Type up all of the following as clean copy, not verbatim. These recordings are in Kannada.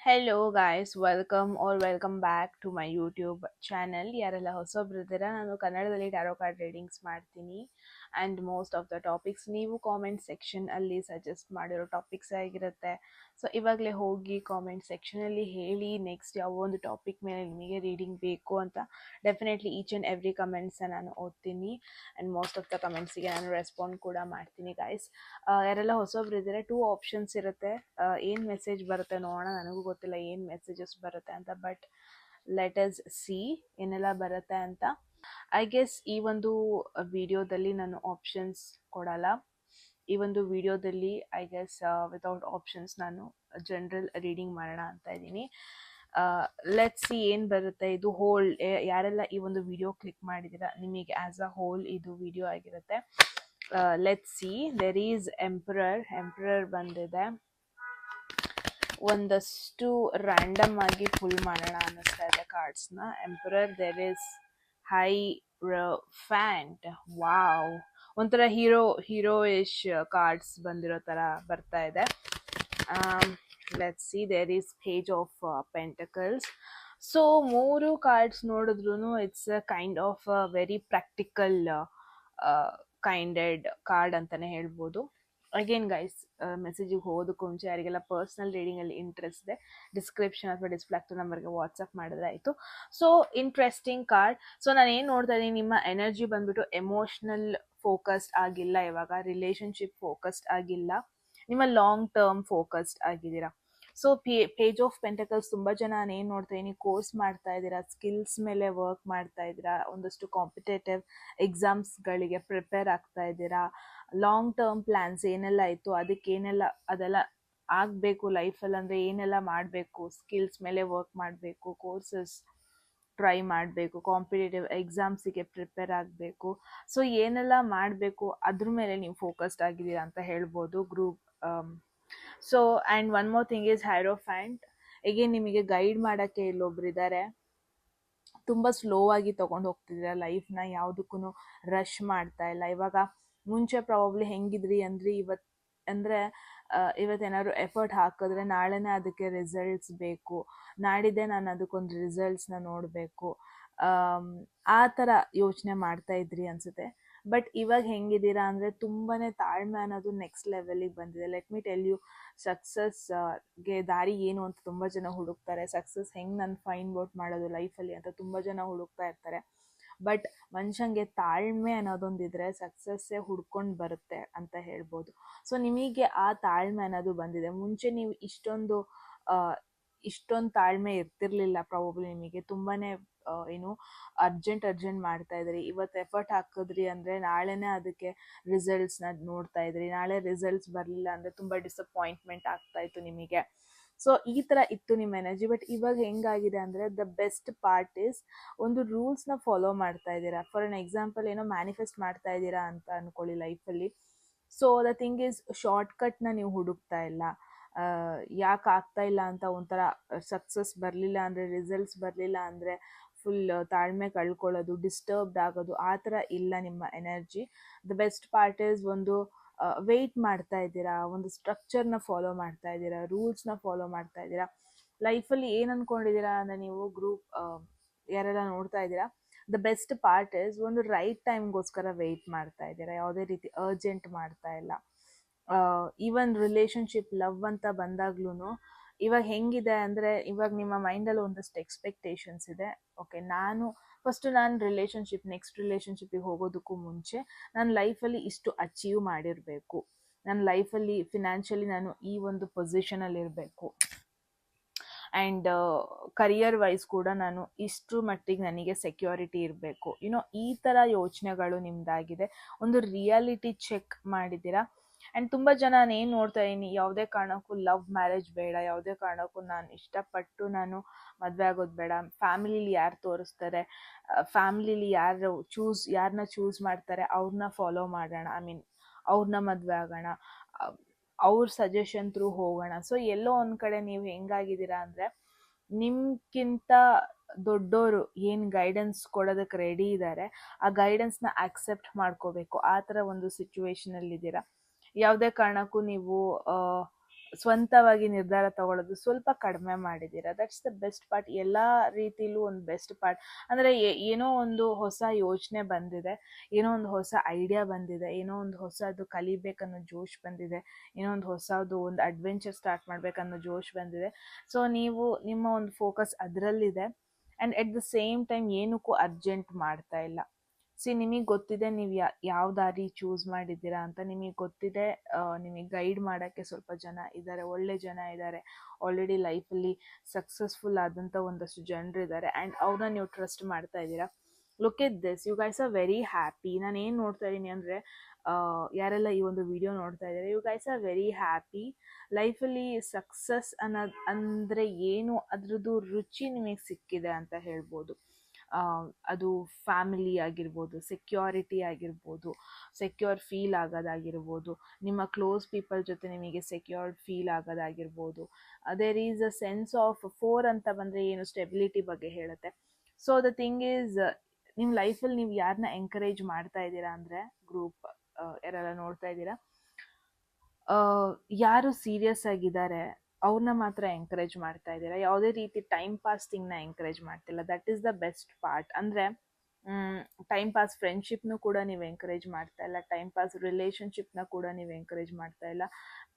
Hello guys, welcome back to my YouTube channel. ಯಾರೆಲ್ಲ ಹೊಸೊಬ್ರಿದ್ದೀರಾ, ನಾನು ಕನ್ನಡದಲ್ಲಿ ಟ್ಯಾರೋ ಕಾರ್ಡ್ ರೀಡಿಂಗ್ಸ್ ಮಾಡ್ತೀನಿ. And most of the topics ನೀವು ಕಾಮೆಂಟ್ ಸೆಕ್ಷನ್ ಅಲ್ಲಿ ಸಜೆಸ್ಟ್ ಮಾಡಿರೋ ಟಾಪಿಕ್ಸ್ ಆಗಿರುತ್ತೆ. ಸೊ ಇವಾಗಲೇ ಹೋಗಿ ಕಾಮೆಂಟ್ ಸೆಕ್ಷನಲ್ಲಿ ಹೇಳಿ ನೆಕ್ಸ್ಟ್ ಯಾವ ಒಂದು ಟಾಪಿಕ್ ಮೇಲೆ ನಿಮಗೆ ರೀಡಿಂಗ್ ಬೇಕು ಅಂತ. ಡೆಫಿನೆಟ್ಲಿ ಈಚ್ ಆ್ಯಂಡ್ ಎವ್ರಿ ಕಮೆಂಟ್ಸನ್ನ ನಾನು ಓದ್ತೀನಿ ಆ್ಯಂಡ್ ಮೋಸ್ಟ್ ಆಫ್ ದ ಕಮೆಂಟ್ಸಿಗೆ ನಾನು ರೆಸ್ಪಾಂಡ್ ಕೂಡ ಮಾಡ್ತೀನಿ ಗಾಯ್ಸ್. ಯಾರೆಲ್ಲ ಹೊಸೊಬ್ರಿದ್ದೀರಾ, 2 ಆಪ್ಷನ್ಸ್ ಇರುತ್ತೆ. ಏನು ಮೆಸೇಜ್ ಬರುತ್ತೆ ನೋಡೋಣ. ನನಗೂ ಗೊತ್ತಿಲ್ಲ ಏನು ಮೆಸೇಜಸ್ ಬರುತ್ತೆ ಅಂತ, ಬಟ್ ಲೆಟ್ ಅಸ್ ಸಿ ಏನೆಲ್ಲ ಬರುತ್ತೆ ಅಂತ. ಐ ಗೆಸ್ ಈ ಒಂದು ವಿಡಿಯೋದಲ್ಲಿ ನಾನು ಆಪ್ಷನ್ಸ್ ಕೊಡಲ್ಲ. ಈ ಒಂದು ವಿಡಿಯೋದಲ್ಲಿ ಐ ಗೆಸ್ ವಿತೌಟ್ ಆಪ್ಷನ್ಸ್ ನಾನು ಜನರಲ್ ರೀಡಿಂಗ್ ಮಾಡೋಣ ಅಂತ ಇದ್ದೀನಿ. ಲೆಟ್ ಸಿ ಏನು ಬರುತ್ತೆ. ಇದು ಹೋಲ್ ಯಾರೆಲ್ಲ ಈ ಒಂದು ವಿಡಿಯೋ ಕ್ಲಿಕ್ ಮಾಡಿದ್ದೀರಾ, ನಿಮಗೆ ಆ್ಯಸ್ ಅ ಹೋಲ್ ಇದು ವಿಡಿಯೋ ಆಗಿರುತ್ತೆ. Let's see. There is emperor ಬಂದಿದೆ. ಒಂದಷ್ಟು ರ್ಯಾಂಡಮ್ ಆಗಿ ಫುಲ್ ಮಾಡೋಣ ಅನ್ನಿಸ್ತಾ ಇದೆ ಕಾರ್ಡ್ಸ್ನ. Emperor, there is hierophant. Wow, ಒಂಥರ ಹೀರೋಯಿಶ್ ಕಾರ್ಡ್ಸ್ ಬಂದಿರೋ ಥರ ಬರ್ತಾ ಇದೆ. Let's see. There is page of pentacles. So 3 cards ನೋಡಿದ್ರು it's a kind of very practical kinded card ಅಂತಲೇ ಹೇಳ್ಬೋದು. ಅಗೇನ್ ಗೈಸ್, ಮೆಸೇಜಿಗೆ ಹೋಗೋದಕ್ಕೂ ಮುಂಚೆ ಯಾರಿಗೆಲ್ಲ ಪರ್ಸ್ನಲ್ ರೀಡಿಂಗಲ್ಲಿ ಇಂಟ್ರೆಸ್ಟ್ ಇದೆ, ಡಿಸ್ಕ್ರಿಪ್ಷನ್ ಅಥವಾ ಡಿಸ್ಪ್ಲೇ ಆಗ್ತದೆ ನಂಬರ್ಗೆ ವಾಟ್ಸಪ್ ಮಾಡಿದ್ರೆ ಆಯಿತು. So interesting card. ಸೊ ನಾನು ಏನು ನೋಡ್ತಾ ಇದ್ದೀನಿ, ನಿಮ್ಮ ಎನರ್ಜಿ ಬಂದ್ಬಿಟ್ಟು ಎಮೋಷ್ನಲ್ ಫೋಕಸ್ಡ್ ಆಗಿಲ್ಲ, ಇವಾಗ ರಿಲೇಷನ್ಶಿಪ್ ಫೋಕಸ್ಡ್ ಆಗಿಲ್ಲ, ನಿಮ್ಮ ಲಾಂಗ್ ಟರ್ಮ್ ಫೋಕಸ್ಡ್ ಆಗಿದ್ದೀರಾ. ಸೊ ಪೇಜ್ ಆಫ್ ಪೆಂಟಕಲ್ಸ್, ತುಂಬ ಜನ ನಾನು ಏನು ನೋಡ್ತಾ ಇದ್ದೀನಿ, ಕೋರ್ಸ್ ಮಾಡ್ತಾ ಇದ್ದೀರಾ, ಸ್ಕಿಲ್ಸ್ ಮೇಲೆ ವರ್ಕ್ ಮಾಡ್ತಾ ಇದ್ದೀರಾ, ಒಂದಷ್ಟು ಕಾಂಪಿಟೇಟಿವ್ ಎಕ್ಸಾಮ್ಸ್ಗಳಿಗೆ ಪ್ರಿಪೇರ್ ಆಗ್ತಾ ಇದ್ದೀರಾ. ಲಾಂಗ್ ಟರ್ಮ್ ಪ್ಲ್ಯಾನ್ಸ್ ಏನೆಲ್ಲ ಇತ್ತು, ಅದೆಲ್ಲ ಆಗಬೇಕು ಲೈಫಲ್ಲಿ, ಅಂದರೆ ಏನೆಲ್ಲ ಮಾಡಬೇಕು, ಸ್ಕಿಲ್ಸ್ ಮೇಲೆ ವರ್ಕ್ ಮಾಡಬೇಕು, ಕೋರ್ಸಸ್ ಟ್ರೈ ಮಾಡಬೇಕು, ಕಾಂಪಿಟೇಟಿವ್ ಎಕ್ಸಾಮ್ಸಿಗೆ ಪ್ರಿಪೇರ್ ಆಗಬೇಕು. ಸೊ ಏನೆಲ್ಲ ಮಾಡಬೇಕು ಅದ್ರ ಮೇಲೆ ನೀವು ಫೋಕಸ್ಡ್ ಆಗಿದ್ದೀರಾ ಅಂತ ಹೇಳ್ಬೋದು. So and one more thing is hierophant. ಹೇಗೆ ನಿಮಗೆ ಗೈಡ್ ಮಾಡೋಕ್ಕೆ ಇಲ್ಲೊಬ್ರು ಇದ್ದಾರೆ. ತುಂಬ ಸ್ಲೋ ಆಗಿ ತೊಗೊಂಡು ಹೋಗ್ತಿದ್ದೀರಾ ಲೈಫ್ನ, ಯಾವುದಕ್ಕೂ ರಶ್ ಮಾಡ್ತಾ ಇಲ್ಲ. ಇವಾಗ ಮುಂಚೆ ಪ್ರಾಬಬ್ಲಿ ಹೆಂಗಿದ್ರಿ ಇವತ್ತೇನಾದ್ರು ಎಫರ್ಟ್ ಹಾಕಿದ್ರೆ ನಾಳೆನೇ ಅದಕ್ಕೆ ರಿಸಲ್ಟ್ಸ್ ಬೇಕು, ನಾಡಿದ್ದೇ ನಾನು ಅದಕ್ಕೊಂದು ರಿಸಲ್ಟ್ಸ್ನ ನೋಡಬೇಕು, ಆ ಥರ ಯೋಚನೆ ಮಾಡ್ತಾ ಇದ್ರಿ ಅನಿಸುತ್ತೆ. ಬಟ್ ಇವಾಗ ಹೆಂಗಿದ್ದೀರಾ ಅಂದರೆ ತುಂಬಾ ತಾಳ್ಮೆ ಅನ್ನೋದು ನೆಕ್ಸ್ಟ್ ಲೆವೆಲಿಗೆ ಬಂದಿದೆ. ಲೆಟ್ ಮಿ ಟೆಲ್ ಯು, ಸಕ್ಸಸ್ಗೆ ದಾರಿ ಏನು ಅಂತ ತುಂಬ ಜನ ಹುಡುಕ್ತಾರೆ. ಸಕ್ಸಸ್ ಹೆಂಗೆ ನಾನು ಫೈಂಡ್ ಔಟ್ ಮಾಡೋದು ಲೈಫಲ್ಲಿ ಅಂತ ತುಂಬ ಜನ ಹುಡುಕ್ತಾ ಇರ್ತಾರೆ. ಬಟ್ ಮನುಷ್ಯಂಗೆ ತಾಳ್ಮೆ ಅನ್ನೋದೊಂದಿದ್ರೆ ಸಕ್ಸಸ್ಸೇ ಹುಡ್ಕೊಂಡು ಬರುತ್ತೆ ಅಂತ ಹೇಳ್ಬೋದು. ಸೊ ನಿಮಗೆ ಆ ತಾಳ್ಮೆ ಅನ್ನೋದು ಬಂದಿದೆ. ಮುಂಚೆ ನೀವು ಇಷ್ಟೊಂದು ತಾಳ್ಮೆ ಇರ್ತಿರ್ಲಿಲ್ಲ ಪ್ರಾಬಬ್ಲಿ. ನಿಮಗೆ ತುಂಬಾ ಅರ್ಜೆಂಟ್ ಮಾಡ್ತಾ ಇದ್ರಿ. ಇವತ್ತು ಎಫರ್ಟ್ ಹಾಕಿದ್ರಿ ಅಂದರೆ ನಾಳೆನೇ ಅದಕ್ಕೆ ರಿಸಲ್ಟ್ಸ್ನ ನೋಡ್ತಾ ಇದ್ರಿ. ನಾಳೆ ರಿಸಲ್ಟ್ಸ್ ಬರಲಿಲ್ಲ ಅಂದರೆ ತುಂಬ ಡಿಸಪಾಯಿಂಟ್ಮೆಂಟ್ ಆಗ್ತಾಯಿತ್ತು ನಿಮಗೆ. ಸೊ ಈ ಥರ ಇತ್ತು ನಿಮ್ಮ ಎನರ್ಜಿ. ಬಟ್ ಇವಾಗ ಹೆಂಗಾಗಿದೆ ಅಂದರೆ, ದ ಬೆಸ್ಟ್ ಪಾರ್ಟ್ ಈಸ್ ಒಂದು ರೂಲ್ಸ್ನ ಫಾಲೋ ಮಾಡ್ತಾ ಇದ್ದೀರಾ. ಫಾರ್ ಎನ್ ಎಕ್ಸಾಂಪಲ್, ಏನೋ ಮ್ಯಾನಿಫೆಸ್ಟ್ ಮಾಡ್ತಾ ಇದ್ದೀರಾ ಅಂತ ಅಂದ್ಕೊಳ್ಳಿ ಲೈಫಲ್ಲಿ. ಸೊ ದ ಥಿಂಗ್ ಈಸ್, ಶಾರ್ಟ್ಕಟ್ನ ನೀವು ಹುಡುಕ್ತಾ ಇಲ್ಲ. ಯಾಕೆ ಆಗ್ತಾ ಇಲ್ಲ ಅಂತ ಒಂಥರ ಸಕ್ಸಸ್ ಬರಲಿಲ್ಲ ಅಂದರೆ, ರಿಸಲ್ಟ್ಸ್ ಬರಲಿಲ್ಲ ಅಂದರೆ ಫುಲ್ ತಾಳ್ಮೆ ಕಳ್ಕೊಳ್ಳೋದು, ಡಿಸ್ಟರ್ಬ್ಡ್ ಆಗೋದು, ಆ ಥರ ಇಲ್ಲ ನಿಮ್ಮ energy. The best part is ಒಂದು ವೆಯ್ಟ್ ಮಾಡ್ತಾ ಇದ್ದೀರಾ, ಒಂದು ಸ್ಟ್ರಕ್ಚರ್ನ ಫಾಲೋ ಮಾಡ್ತಾ ಇದ್ದೀರಾ, ರೂಲ್ಸ್ನ ಫಾಲೋ ಮಾಡ್ತಾ ಇದ್ದೀರಾ. ಲೈಫಲ್ಲಿ ಏನು ಅಂದ್ಕೊಂಡಿದ್ದೀರಾ ಅಂದರೆ, ನೀವು ಯಾರೆಲ್ಲ ನೋಡ್ತಾ ಇದ್ದೀರಾ, ದ ಬೆಸ್ಟ್ ಪಾರ್ಟ್ ಈಸ್ ಒಂದು ರೈಟ್ ಟೈಮ್ಗೋಸ್ಕರ ವೆಯ್ಟ್ ಮಾಡ್ತಾ ಇದ್ದೀರಾ. ಯಾವುದೇ ರೀತಿ ಅರ್ಜೆಂಟ್ ಮಾಡ್ತಾ ಇಲ್ಲ. ಈವನ್ ರಿಲೇಷನ್ಶಿಪ್, ಲವ್ ಅಂತ ಬಂದಾಗ್ಲೂ ಇವಾಗ ಹೆಂಗಿದೆ ಅಂದರೆ, ಇವಾಗ ನಿಮ್ಮ ಮೈಂಡಲ್ಲಿ ಒಂದಷ್ಟು ಎಕ್ಸ್ಪೆಕ್ಟೇಷನ್ಸ್ ಇದೆ. ಓಕೆ, ನಾನು ನೆಕ್ಸ್ಟ್ ರಿಲೇಷನ್ಶಿಪ್ಪಿಗೆ ಹೋಗೋದಕ್ಕೂ ಮುಂಚೆ ನನ್ನ ಲೈಫಲ್ಲಿ ಇಷ್ಟು ಅಚೀವ್ ಮಾಡಿರಬೇಕು, ನನ್ನ ಲೈಫಲ್ಲಿ ಫಿನಾನ್ಷಿಯಲಿ ನಾನು ಈ ಒಂದು ಪೊಸಿಷನಲ್ಲಿ ಇರಬೇಕು, ಆ್ಯಂಡ್ ಕರಿಯರ್ ವೈಸ್ ಕೂಡ ನಾನು ಇಷ್ಟು ಮಟ್ಟಿಗೆ ನನಗೆ ಸೆಕ್ಯೂರಿಟಿ ಇರಬೇಕು, ಈ ಥರ ಯೋಚನೆಗಳು ನಿಮ್ಮದಾಗಿದೆ. ಒಂದು ರಿಯಾಲಿಟಿ ಚೆಕ್ ಮಾಡಿದ್ದೀರಾ. ಆ್ಯಂಡ್ ತುಂಬ ಜನ ನಾನು ಏನು ನೋಡ್ತಾ ಇದ್ದೀನಿ, ಯಾವುದೇ ಕಾರಣಕ್ಕೂ ಲವ್ ಮ್ಯಾರೇಜ್ ಬೇಡ, ಯಾವುದೇ ಕಾರಣಕ್ಕೂ ನಾನು ಇಷ್ಟಪಟ್ಟು ನಾನು ಮದುವೆ ಆಗೋದು ಬೇಡ, ಫ್ಯಾಮಿಲಿಲಿ ಯಾರು ತೋರಿಸ್ತಾರೆ, ಫ್ಯಾಮಿಲಿಲಿ ಯಾರನ್ನ ಚೂಸ್ ಮಾಡ್ತಾರೆ ಅವ್ರನ್ನ ಫಾಲೋ ಮಾಡೋಣ, ಅವ್ರನ್ನ ಮದುವೆ ಆಗೋಣ, ಅವ್ರ ಸಜೆಷನ್ ಥ್ರೂ ಹೋಗೋಣ. ಸೊ ಎಲ್ಲೋ ಒಂದು ಕಡೆ ನೀವು ಹೆಂಗಾಗಿದ್ದೀರಾ ಅಂದರೆ, ನಿಮ್ಗಿಂತ ದೊಡ್ಡೋರು ಏನು ಗೈಡೆನ್ಸ್ ಕೊಡೋದಕ್ಕೆ ರೆಡಿ ಇದ್ದಾರೆ, ಆ ಗೈಡೆನ್ಸ್ನ ಆಕ್ಸೆಪ್ಟ್ ಮಾಡ್ಕೋಬೇಕು, ಆ ಥರ ಒಂದು ಸಿಚುವೇಶನಲ್ಲಿದ್ದೀರಾ. ಯಾವುದೇ ಕಾರಣಕ್ಕೂ ನೀವು ಸ್ವಂತವಾಗಿ ನಿರ್ಧಾರ ತಗೊಳ್ಳೋದು ಸ್ವಲ್ಪ ಕಡಿಮೆ ಮಾಡಿದ್ದೀರಾ. That's the best part. ಎಲ್ಲ ರೀತಿಲೂ ಒಂದು ಬೆಸ್ಟ್ ಪಾರ್ಟ್ ಅಂದರೆ ಏನೋ ಒಂದು ಹೊಸ ಯೋಚನೆ ಬಂದಿದೆ, ಏನೋ ಒಂದು ಹೊಸ ಐಡಿಯಾ ಬಂದಿದೆ, ಏನೋ ಒಂದು ಹೊಸದು ಕಲಿಬೇಕನ್ನೋ ಜೋಶ್ ಬಂದಿದೆ, ಏನೋ ಒಂದು ಹೊಸದು ಒಂದು ಅಡ್ವೆಂಚರ್ ಸ್ಟಾರ್ಟ್ ಮಾಡಬೇಕನ್ನೋ ಜೋಶ್ ಬಂದಿದೆ. ಸೊ ನೀವು ನಿಮ್ಮ ಒಂದು ಫೋಕಸ್ ಅದರಲ್ಲಿದೆ. And at the same time ಏನಕ್ಕೂ ಅರ್ಜೆಂಟ್ ಮಾಡ್ತಾ ಇಲ್ಲ. ನಿಮಗೆ ಗೊತ್ತಿದೆ ನೀವು ಯಾವ ದಾರಿ ಚೂಸ್ ಮಾಡಿದ್ದೀರಾ ಅಂತ. ನಿಮಗೆ ಗೊತ್ತಿದೆ, ನಿಮಗೆ ಗೈಡ್ ಮಾಡೋಕ್ಕೆ ಸ್ವಲ್ಪ ಜನ ಇದ್ದಾರೆ, ಒಳ್ಳೆ ಜನ ಇದ್ದಾರೆ, ಆಲ್ರೆಡಿ ಲೈಫಲ್ಲಿ ಸಕ್ಸಸ್ಫುಲ್ ಆದಂಥ ಒಂದಷ್ಟು ಜನರಿದ್ದಾರೆ. ಆ್ಯಂಡ್ ಅವ್ರನ್ನ ನೀವು ಟ್ರಸ್ಟ್ ಮಾಡ್ತಾ ಇದ್ದೀರಾ. Look at this, you guys are very happy. ನಾನು ಏನು ನೋಡ್ತಾ ಇದ್ದೀನಿ ಅಂದರೆ, ಯಾರೆಲ್ಲ ಈ ಒಂದು ವಿಡಿಯೋ ನೋಡ್ತಾ ಇದ್ದಾರೆ, you guys are very happy. ಲೈಫಲ್ಲಿ ಸಕ್ಸಸ್ ಅಂದರೆ ಏನು, ಅದ್ರದ್ದು ರುಚಿ ನಿಮಗೆ ಸಿಕ್ಕಿದೆ ಅಂತ ಹೇಳ್ಬೋದು. ಅದು ಫ್ಯಾಮಿಲಿ ಆಗಿರ್ಬೋದು, ಸೆಕ್ಯೂರಿಟಿ ಆಗಿರ್ಬೋದು, ಸೆಕ್ಯೂರ್ ಫೀಲ್ ಆಗೋದಾಗಿರ್ಬೋದು, ನಿಮ್ಮ ಕ್ಲೋಸ್ ಪೀಪಲ್ ಜೊತೆ ನಿಮಗೆ ಸೆಕ್ಯೂರ್ಡ್ ಫೀಲ್ ಆಗೋದಾಗಿರ್ಬೋದು. There is a sense of 4 ಅಂತ ಬಂದರೆ ಏನು, ಸ್ಟೆಬಿಲಿಟಿ ಬಗ್ಗೆ ಹೇಳುತ್ತೆ. ಸೊ ದ ಥಿಂಗ್ ಈಸ್, ನಿಮ್ಮ ಲೈಫಲ್ಲಿ ನೀವು ಯಾರನ್ನ ಎಂಕರೇಜ್ ಮಾಡ್ತಾ ಇದ್ದೀರಾ ಅಂದರೆ, ಗ್ರೂಪ್ ಯಾರೆಲ್ಲ ನೋಡ್ತಾ ಇದ್ದೀರಾ, ಯಾರು ಸೀರಿಯಸ್ ಆಗಿದ್ದಾರೆ ಅವ್ರನ್ನ ಮಾತ್ರ ಎಂಕರೇಜ್ ಮಾಡ್ತಾ ಇದ್ದೀರಾ. ಯಾವುದೇ ರೀತಿ ಟೈಮ್ ಪಾಸ್ ಥಿಂಗ್ನ ಎಂಕರೇಜ್ ಮಾಡ್ತಿಲ್ಲ. That is the best part. ಅಂದರೆ ಟೈಮ್ ಪಾಸ್ ಫ್ರೆಂಡ್ಶಿಪ್ನು ಕೂಡ ನೀವು ಎಂಕರೇಜ್ ಮಾಡ್ತಾ ಇಲ್ಲ, ಟೈಮ್ ಪಾಸ್ ರಿಲೇಷನ್ಶಿಪ್ನ ಕೂಡ ನೀವು ಎಂಕರೇಜ್ ಮಾಡ್ತಾ ಇಲ್ಲ.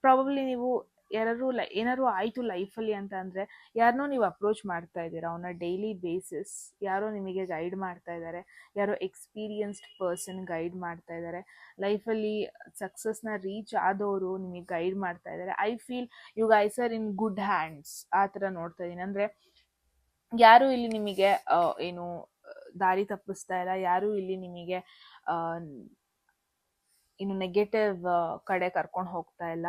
ಪ್ರಾಬಬ್ಲಿ ನೀವು ಏನಾದ್ರು ಆಯಿತು ಲೈಫಲ್ಲಿ ಅಂತ ಅಂದರೆ ಯಾರನ್ನೋ ನೀವು ಅಪ್ರೋಚ್ ಮಾಡ್ತಾ ಇದ್ದೀರಾ ಆನ್ ಅ ಡೈಲಿ ಬೇಸಿಸ್. ಯಾರೋ ನಿಮಗೆ ಗೈಡ್ ಮಾಡ್ತಾ ಇದ್ದಾರೆ, ಯಾರೋ ಎಕ್ಸ್ಪೀರಿಯನ್ಸ್ಡ್ ಪರ್ಸನ್ ಗೈಡ್ ಮಾಡ್ತಾ ಇದ್ದಾರೆ. ಲೈಫಲ್ಲಿ ಸಕ್ಸಸ್ನ ರೀಚ್ ಆದವರು ನಿಮಗೆ ಗೈಡ್ ಮಾಡ್ತಾ ಇದ್ದಾರೆ. I feel you guys are in good hands. ಆ ಥರ ನೋಡ್ತಾ ಇದ್ದೀನಿ. ಅಂದರೆ ಯಾರು ಇಲ್ಲಿ ನಿಮಗೆ ಏನು ದಾರಿ ತಪ್ಪಿಸ್ತಾ ಇಲ್ಲ, ಯಾರು ಇಲ್ಲಿ ನಿಮಗೆ ಇನ್ನು ನೆಗೆಟಿವ್ ಕಡೆ ಕರ್ಕೊಂಡು ಹೋಗ್ತಾ ಇಲ್ಲ.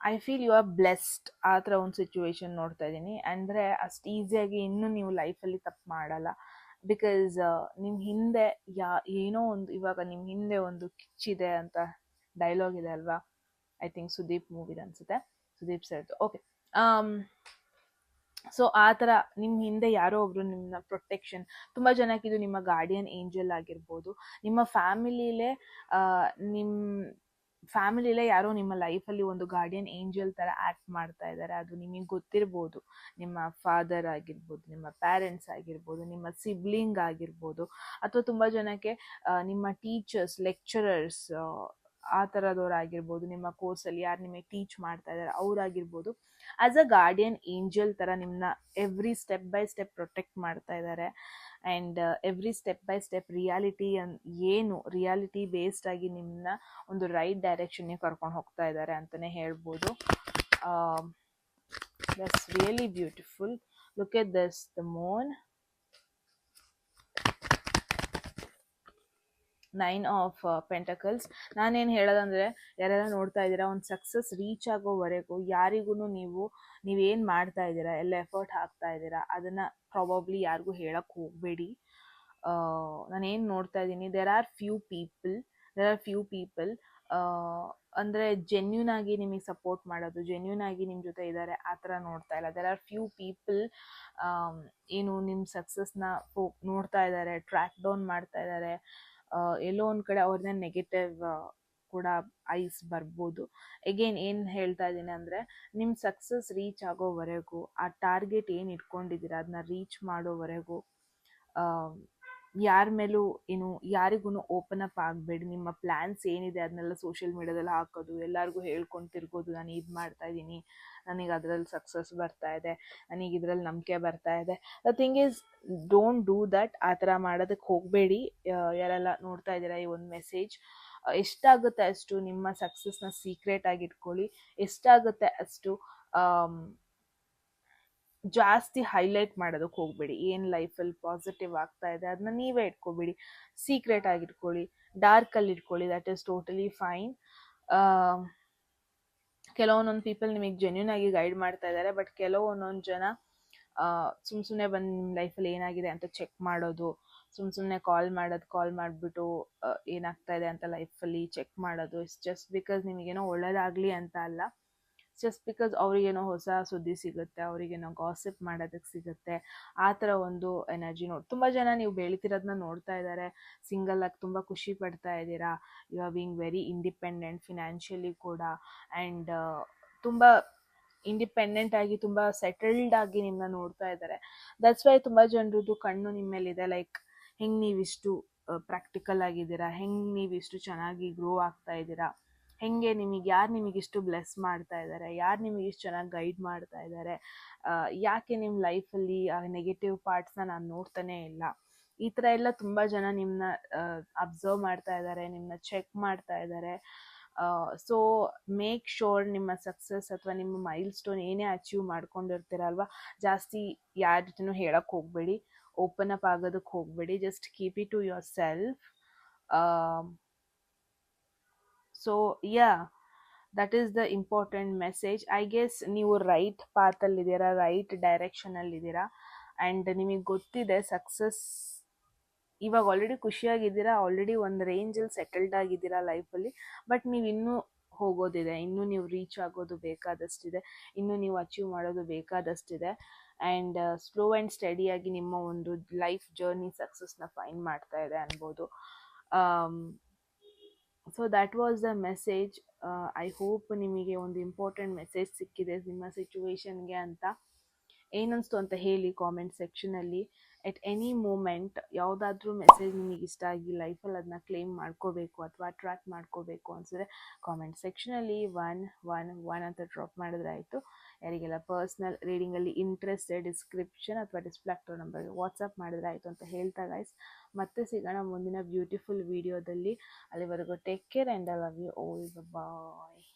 I feel you are blessed. ಆ ಥರ ಒಂದು ಸಿಚುವೇಶನ್ ನೋಡ್ತಾ ಇದ್ದೀನಿ. ಅಂದರೆ ಅಷ್ಟು ಈಸಿಯಾಗಿ ಇನ್ನೂ ನೀವು ಲೈಫಲ್ಲಿ ತಪ್ಪು ಮಾಡಲ್ಲ. ಬಿಕಾಸ್ ನಿಮ್ಮ ಹಿಂದೆ ಏನೋ ಒಂದು, ಇವಾಗ ನಿಮ್ಮ ಹಿಂದೆ ಒಂದು ಕಿಚ್ಚಿದೆ ಅಂತ ಡೈಲಾಗ್ ಇದೆ ಅಲ್ವಾ, ಐ ಥಿಂಕ್ ಸುದೀಪ್ ಮೂವಿದ ಅನ್ಸುತ್ತೆ, ಸುದೀಪ್ ಸರ್ದು. ಓಕೆ, ಸೊ ಆ ಥರ ನಿಮ್ಮ ಹಿಂದೆ ಯಾರೋ ಒಬ್ರು ನಿಮ್ಮನ್ನ ಪ್ರೊಟೆಕ್ಷನ್, ತುಂಬ ಜನಕ್ಕೆ ಇದು ನಿಮ್ಮ ಗಾರ್ಡಿಯನ್ ಏಂಜಲ್ ಆಗಿರ್ಬೋದು. ನಿಮ್ಮ ಫ್ಯಾಮಿಲಿಲೇ ಯಾರೋ ನಿಮ್ಮ ಲೈಫಲ್ಲಿ ಒಂದು ಗಾರ್ಡಿಯನ್ ಏಂಜಲ್ ಥರ ಆ್ಯಕ್ಟ್ ಮಾಡ್ತಾ ಇದ್ದಾರೆ. ಅದು ನಿಮಗೆ ಗೊತ್ತಿರ್ಬೋದು. ನಿಮ್ಮ ಫಾದರ್ ಆಗಿರ್ಬೋದು, ನಿಮ್ಮ ಪೇರೆಂಟ್ಸ್ ಆಗಿರ್ಬೋದು, ನಿಮ್ಮ ಸಿಬ್ಲಿಂಗ್ ಆಗಿರ್ಬೋದು, ಅಥವಾ ತುಂಬ ಜನಕ್ಕೆ ನಿಮ್ಮ ಟೀಚರ್ಸ್, ಲೆಕ್ಚರರ್ಸ್, ಆ ಥರದವ್ರಾಗಿರ್ಬೋದು. ನಿಮ್ಮ ಕೋರ್ಸಲ್ಲಿ ಯಾರು ನಿಮಗೆ ಟೀಚ್ ಮಾಡ್ತಾ ಇದ್ದಾರೆ ಅವರಾಗಿರ್ಬೋದು. ಆ್ಯಸ್ ಅ ಗಾರ್ಡಿಯನ್ ಏಂಜಲ್ ಥರ ನಿಮ್ಮನ್ನ every step by step protect ಮಾಡ್ತಾ ಇದ್ದಾರೆ. And every step by step reality based ಆಗಿ ನಿಮ್ಮನ್ನ ಒಂದು ರೈಟ್ ಡೈರೆಕ್ಷನ್ಗೆ ಕರ್ಕೊಂಡು ಹೋಗ್ತಾ ಇದ್ದಾರೆ ಅಂತಲೇ ಹೇಳ್ಬೋದು. That's really beautiful. Look at this, the Moon, 9 of pentacles. ನಾನೇನು ಹೇಳೋದಂದರೆ, ಯಾರೆಲ್ಲ ನೋಡ್ತಾ ಇದ್ದೀರಾ, ಒಂದು ಸಕ್ಸಸ್ ರೀಚ್ ಆಗೋವರೆಗೂ ಯಾರಿಗೂ ನೀವೇನು ಮಾಡ್ತಾ ಇದ್ದೀರಾ, ಎಲ್ಲ ಎಫರ್ಟ್ ಹಾಕ್ತಾ ಇದ್ದೀರಾ, ಅದನ್ನು ಪ್ರಾಬಬ್ಲಿ ಯಾರಿಗೂ ಹೇಳಕ್ಕೆ ಹೋಗಬೇಡಿ. ನಾನೇನು ನೋಡ್ತಾ ಇದ್ದೀನಿ, ದೇರ್ ಆರ್ ಫ್ಯೂ ಪೀಪಲ್ ಅಂದರೆ ಜೆನ್ಯೂನ್ ಆಗಿ ನಿಮಗೆ ಸಪೋರ್ಟ್ ಮಾಡೋದು, ಜೆನ್ಯೂನ್ ಆಗಿ ನಿಮ್ಮ ಜೊತೆ ಇದ್ದಾರೆ, ಆ ಥರ ನೋಡ್ತಾ ಇಲ್ಲ. ದೇರ್ ಆರ್ ಫ್ಯೂ ಪೀಪಲ್ ಏನು ನಿಮ್ಮ ಸಕ್ಸಸ್ನ ನೋಡ್ತಾ ಇದ್ದಾರೆ, ಟ್ರ್ಯಾಕ್ ಡೌನ್ ಮಾಡ್ತಾ ಇದ್ದಾರೆ. ಎಲ್ಲೋ ಒಂದು ಕಡೆ ಅವ್ರನ್ನ ನೆಗೆಟಿವ್ ಕೂಡ ಐಸ್ ಬರ್ಬೋದು. ಎಗೇನ್ ಏನು ಹೇಳ್ತಾ ಇದ್ದೀನಿ ಅಂದರೆ, ನಿಮ್ಮ ಸಕ್ಸಸ್ ರೀಚ್ ಆಗೋವರೆಗೂ, ಆ ಟಾರ್ಗೆಟ್ ಏನು ಇಟ್ಕೊಂಡಿದ್ದೀರಾ ಅದನ್ನ ರೀಚ್ ಮಾಡೋವರೆಗೂ ಯಾರ ಮೇಲೂ ಯಾರಿಗೂ ಓಪನ್ ಅಪ್ ಆಗಬೇಡಿ. ನಿಮ್ಮ ಪ್ಲ್ಯಾನ್ಸ್ ಏನಿದೆ ಅದನ್ನೆಲ್ಲ ಸೋಷಿಯಲ್ ಮೀಡಿಯಾದಲ್ಲಿ ಹಾಕೋದು, ಎಲ್ಲರಿಗೂ ಹೇಳ್ಕೊಂಡು ತಿರ್ಗೋದು, ನಾನು ಇದು ಮಾಡ್ತಾ ಇದ್ದೀನಿ, ನನಗೆ ಅದರಲ್ಲಿ ಸಕ್ಸಸ್ ಬರ್ತಾ ಇದೆ, ನನಗೆ ಇದರಲ್ಲಿ ನಂಬಿಕೆ ಬರ್ತಾ ಇದೆ. The thing is, don't do that. ಆ ಥರ ಮಾಡೋದಕ್ಕೆ ಹೋಗಬೇಡಿ. ಯಾರೆಲ್ಲ ನೋಡ್ತಾ ಇದ್ದೀರಾ ಈ ಒಂದು ಮೆಸೇಜ್, ಎಷ್ಟಾಗುತ್ತೆ ಅಷ್ಟು ನಿಮ್ಮ ಸಕ್ಸಸ್ನ ಸೀಕ್ರೆಟ್ ಆಗಿ ಇಟ್ಕೊಳ್ಳಿ. ಎಷ್ಟಾಗುತ್ತೆ ಅಷ್ಟು ಜಾಸ್ತಿ ಹೈಲೈಟ್ ಮಾಡೋದಕ್ಕೆ ಹೋಗಬೇಡಿ. ಏನು ಲೈಫಲ್ಲಿ ಪಾಸಿಟಿವ್ ಆಗ್ತಾ ಇದೆ ಅದನ್ನ ನೀವೇ ಇಟ್ಕೊಬೇಡಿ, ಸೀಕ್ರೆಟ್ ಆಗಿಟ್ಕೊಳ್ಳಿ, ಡಾರ್ಕಲ್ಲಿ ಇಟ್ಕೊಳ್ಳಿ. That is totally fine. ಕೆಲವೊಂದೊಂದು ಪೀಪಲ್ ನಿಮಗೆ ಜೆನ್ಯೂನ್ ಆಗಿ ಗೈಡ್ ಮಾಡ್ತಾ ಇದ್ದಾರೆ, ಬಟ್ ಕೆಲವೊಂದೊಂದು ಜನ ಸುಮ್ಮನೆ ಬಂದು ನಿಮ್ಮ ಲೈಫಲ್ಲಿ ಏನಾಗಿದೆ ಅಂತ ಚೆಕ್ ಮಾಡೋದು, ಸುಮ್ಮನೆ ಕಾಲ್ ಮಾಡಿಬಿಟ್ಟು ಏನಾಗ್ತಾ ಇದೆ ಅಂತ ಲೈಫಲ್ಲಿ ಚೆಕ್ ಮಾಡೋದು. ಇಟ್ಸ್ ಜಸ್ಟ್ ಬಿಕಾಸ್ ನಿಮಗೇನೋ ಒಳ್ಳೇದಾಗಲಿ ಅಂತ ಅಲ್ಲ, ಜಸ್ಟ್ ಬಿಕಾಸ್ ಅವ್ರಿಗೇನೋ ಹೊಸ ಸುದ್ದಿ ಸಿಗುತ್ತೆ, ಅವರಿಗೇನೋ ಗಾಸಿಪ್ ಮಾಡೋದಕ್ಕೆ ಸಿಗುತ್ತೆ, ಆ ಥರ ಒಂದು ಎನರ್ಜಿ ತುಂಬ ಜನ ನೀವು ಬೆಳಿತಿರೋದನ್ನ ನೋಡ್ತಾ ಇದ್ದಾರೆ. ಸಿಂಗಲ್ ಆಗಿ ತುಂಬ ಖುಷಿ ಪಡ್ತಾ ಇದ್ದೀರಾ. You are being very independent financially ಕೂಡ. ಆ್ಯಂಡ್ ತುಂಬ ಇಂಡಿಪೆಂಡೆಂಟ್ ಆಗಿ ತುಂಬ ಸೆಟಲ್ಡ್ ಆಗಿ ನಿಮ್ಮನ್ನ ನೋಡ್ತಾ ಇದ್ದಾರೆ. ದಟ್ಸ್ ವೈ ತುಂಬ ಜನರದ್ದು ಕಣ್ಣು ನಿಮ್ಮ ಮೇಲಿದೆ. ಲೈಕ್ ಹೆಂಗೆ ನೀವಿಷ್ಟು ಪ್ರಾಕ್ಟಿಕಲ್ ಆಗಿದ್ದೀರಾ, ಹೆಂಗೆ ನೀವಿಷ್ಟು ಚೆನ್ನಾಗಿ ಗ್ರೋ ಆಗ್ತಾ ಇದ್ದೀರಾ, ಹೆಂಗೆ ಯಾರು ನಿಮಗಿಷ್ಟು ಬ್ಲೆಸ್ ಮಾಡ್ತಾ ಇದ್ದಾರೆ, ಯಾರು ನಿಮಗಿಷ್ಟು ಚೆನ್ನಾಗಿ ಗೈಡ್ ಮಾಡ್ತಾ ಇದ್ದಾರೆ, ಯಾಕೆ ನಿಮ್ಮ ಲೈಫಲ್ಲಿ ಆ ನೆಗೆಟಿವ್ ಪಾರ್ಟ್ಸ್ನ ನಾನು ನೋಡ್ತಾನೆ ಇಲ್ಲ. ಈ ಥರ ಎಲ್ಲ ತುಂಬ ಜನ ನಿಮ್ಮನ್ನ ಅಬ್ಸರ್ವ್ ಮಾಡ್ತಾ ಇದ್ದಾರೆ, ನಿಮ್ಮನ್ನ ಚೆಕ್ ಮಾಡ್ತಾ ಇದ್ದಾರೆ. ಸೊ ಮೇಕ್ ಶೋರ್ ನಿಮ್ಮ ಸಕ್ಸಸ್ ಅಥವಾ ನಿಮ್ಮ ಮೈಲ್ ಸ್ಟೋನ್ ಏನೇ ಅಚೀವ್ ಮಾಡ್ಕೊಂಡಿರ್ತೀರಲ್ವ, ಜಾಸ್ತಿ ಯಾರ ಜೊತೆನೂ ಹೇಳಕ್ಕೆ ಹೋಗಬೇಡಿ, ಓಪನ್ ಅಪ್ ಆಗೋದಕ್ಕೆ ಹೋಗಬೇಡಿ. Just keep it to yourself. So yeah, that is the important message. I guess ನೀವು ರೈಟ್ ಪಾತಲ್ಲಿದ್ದೀರಾ, ರೈಟ್ ಡೈರೆಕ್ಷನಲ್ಲಿದ್ದೀರಾ. ಆ್ಯಂಡ್ ನಿಮಗೆ ಗೊತ್ತಿದೆ ಸಕ್ಸಸ್, ಇವಾಗ ಆಲ್ರೆಡಿ ಖುಷಿಯಾಗಿದ್ದೀರಾ, ಆಲ್ರೆಡಿ ಒಂದು ರೇಂಜಲ್ಲಿ ಸೆಟಲ್ಡ್ ಆಗಿದ್ದೀರಾ ಲೈಫಲ್ಲಿ. ಬಟ್ ನೀವು ಇನ್ನೂ ಹೋಗೋದಿದೆ, ಇನ್ನೂ ನೀವು ರೀಚ್ ಆಗೋದು ಬೇಕಾದಷ್ಟಿದೆ, ಇನ್ನೂ ನೀವು ಅಚೀವ್ ಮಾಡೋದು ಬೇಕಾದಷ್ಟಿದೆ. ಆ್ಯಂಡ್ ಸ್ಲೋ ಆ್ಯಂಡ್ ಸ್ಟಡಿಯಾಗಿ ನಿಮ್ಮ ಒಂದು ಲೈಫ್ ಜರ್ನಿ ಸಕ್ಸಸ್ನ ಫೈಂಡ್ ಮಾಡ್ತಾ ಇದೆ ಅನ್ಬೋದು. So that was the message. I hope ನಿಮಗೆ ಒಂದು ಇಂಪಾರ್ಟೆಂಟ್ ಮೆಸೇಜ್ ಸಿಕ್ಕಿದೆ ನಿಮ್ಮ ಸಿಚುವೇಶನ್ಗೆ ಅಂತ. ಏನನ್ನಿಸ್ತು ಅಂತ ಹೇಳಿ ಕಾಮೆಂಟ್ ಸೆಕ್ಷನಲ್ಲಿ. ಎಟ್ ಎನಿ ಮೂಮೆಂಟ್ ಯಾವುದಾದ್ರೂ ಮೆಸೇಜ್ ನಿಮಗೆ ಇಷ್ಟ ಆಗಿ ಲೈಫಲ್ಲಿ ಅದನ್ನ ಕ್ಲೇಮ್ ಮಾಡ್ಕೋಬೇಕು ಅಥವಾ ಅಟ್ರಾಕ್ಟ್ ಮಾಡ್ಕೋಬೇಕು ಅನಿಸಿದ್ರೆ ಕಾಮೆಂಟ್ ಸೆಕ್ಷನಲ್ಲಿ 111 ಅಂತ ಡ್ರಾಪ್ ಮಾಡಿದ್ರೆ ಆಯಿತು. ಯಾರಿಗೆಲ್ಲ ಪರ್ಸ್ನಲ್ ರೀಡಿಂಗಲ್ಲಿ ಇಂಟ್ರೆಸ್ಟೆಡ್ ಡಿಸ್ಕ್ರಿಪ್ಷನ್ ಅಥವಾ ಡಿಸ್ಪ್ಲೇ ಆಗ್ತಿರೋ ನಂಬರ್ಗೆ ವಾಟ್ಸಪ್ ಮಾಡಿದ್ರೆ ಆಯಿತು ಅಂತ ಹೇಳ್ತಾ ಗೈಸ್, ಮತ್ತೆ ಸಿಗೋಣ ಮುಂದಿನ ಬ್ಯೂಟಿಫುಲ್ ವಿಡಿಯೋದಲ್ಲಿ. ಅಲ್ಲಿವರೆಗೂ take care and I love you all. Bye.